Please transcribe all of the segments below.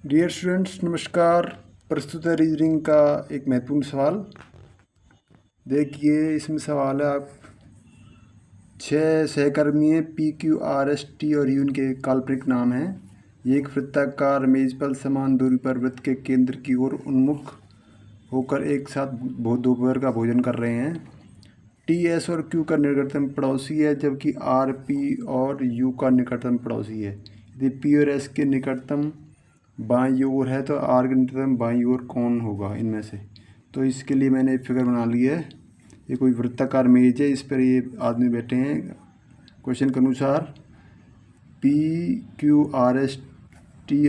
Dear students नमस्कार। प्रस्तुत है रीजनिंग का एक महत्वपूर्ण सवाल। देखिए इसमें सवाल है आप 6 सहकर्मी हैं PQRST और U के काल्पनिक नाम हैं। ये एक वृत्ताकार मेज पर समान दूरी पर वृत्त के केंद्र की ओर उन्मुख होकर एक साथ दोपहर का भोजन कर रहे हैं। TS और Q का निकटतम पड़ोसी है जबकि RP और U का निकटतम पड़ोसी है। यदि P और S के निकटतम बाईं ओर है तो आर के निकटतम बाईं ओर कौन होगा इनमें से। तो इसके लिए मैंने एक फिगर बना ली है। ये कोई वृत्ताकार मेज है, इस पर ये आदमी बैठे हैं। क्वेश्चन के अनुसार PQRST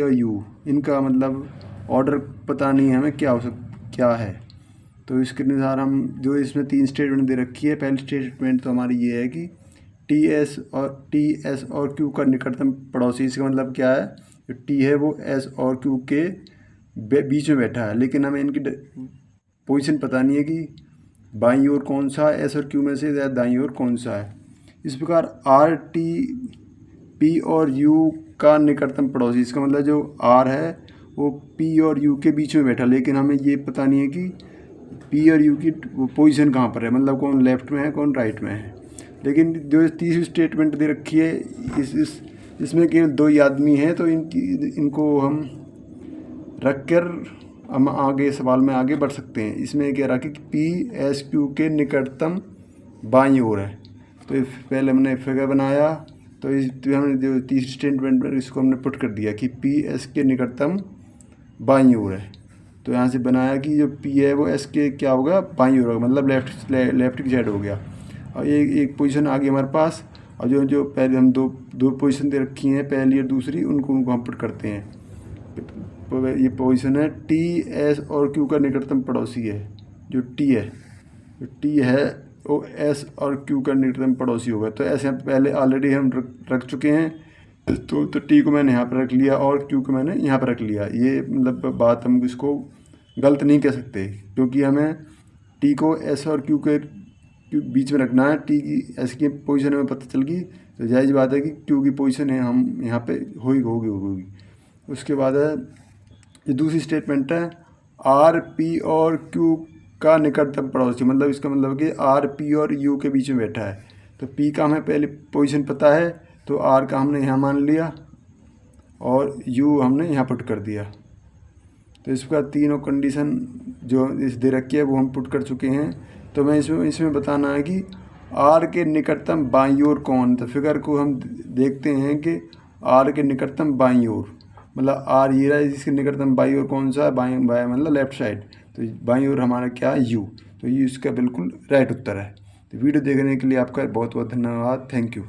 और U इनका मतलब ऑर्डर पता नहीं है हमें क्या है। तो इसके अनुसार हम जो इसमें 3 स्टेटमेंट दे रखी है। पहली स्टेटमेंट तो हमारी ये है कि TS और Q का निकटतम पड़ोसी। इसका मतलब क्या है, जो T है वो S और Q के बीच में बैठा है, लेकिन हमें इनकी पोजीशन पता नहीं है कि बाईं ओर कौन सा है, S और Q में से दाईं ओर कौन सा है। इस प्रकार RT P और U का निकटतम पड़ोसी, इसका मतलब जो R है वो P और U के बीच में बैठा, लेकिन हमें ये पता नहीं है कि P और U की पोजीशन कहाँ पर है, मतलब कौन लेफ्ट में है कौन राइट में है। लेकिन जो तीसरी स्टेटमेंट दे रखी है इसमें केवल 2 ही आदमी हैं, तो इनको हम रख कर हम आगे सवाल में आगे बढ़ सकते हैं। इसमें क्या रखा कि PSQ के निकटतम बाईं ओर है। तो पहले हमने फिगर बनाया, तो हमने जो तीसरी स्टेटमेंट में इसको हमने पुट कर दिया कि PS के निकटतम बाईं ओर है। तो यहाँ से बनाया कि जो P है वो S के क्या होगा, बाईं ओर होगा, मतलब लेफ्ट की साइड हो गया। और एक पोजीशन आ गई हमारे पास, और जो पहले हम दो पोजीशन दे रखी हैं, पहली और दूसरी, उनको हम पुट करते हैं। ये पोजीशन है TS और Q का निकटतम पड़ोसी है जो T है। जो T है वो S और Q का निकटतम पड़ोसी होगा। तो ऐसे पहले ऑलरेडी हम रख चुके हैं। तो T को मैंने यहाँ पर रख लिया और Q को मैंने यहाँ पर रख लिया। ये मतलब बात हम इसको गलत नहीं कह सकते, क्योंकि हमें T को S और Q के बीच में रखना है। T की S की पोजीशन हमें पता चल गई, तो जायज़ बात है कि Q की पोजीशन है हम यहाँ पे होगी। उसके बाद है ये दूसरी स्टेटमेंट है RP और Q का निकटतम पड़ोसी, मतलब इसका मतलब कि RP और U के बीच में बैठा है। तो P का हमें पहले पोजीशन पता है, तो R का हमने यहाँ मान लिया और U हमने यहाँ पुट कर दिया। तो इसका तीनों कंडीशन जो इस दे रखी है वो हम पुट कर चुके हैं। तो मैं इसमें बताना है कि R के निकटतम बाईं ओर कौन। तो फिगर को हम देखते हैं कि R के निकटतम बाईं ओर, मतलब R ये रहा है, इसके निकटतम बाईं ओर कौन सा है, बाईं मतलब लेफ्ट साइड। तो बाईं ओर हमारा क्या है, U। तो ये इसका बिल्कुल राइट उत्तर है। तो वीडियो देखने के लिए आपका बहुत बहुत धन्यवाद। Thank you.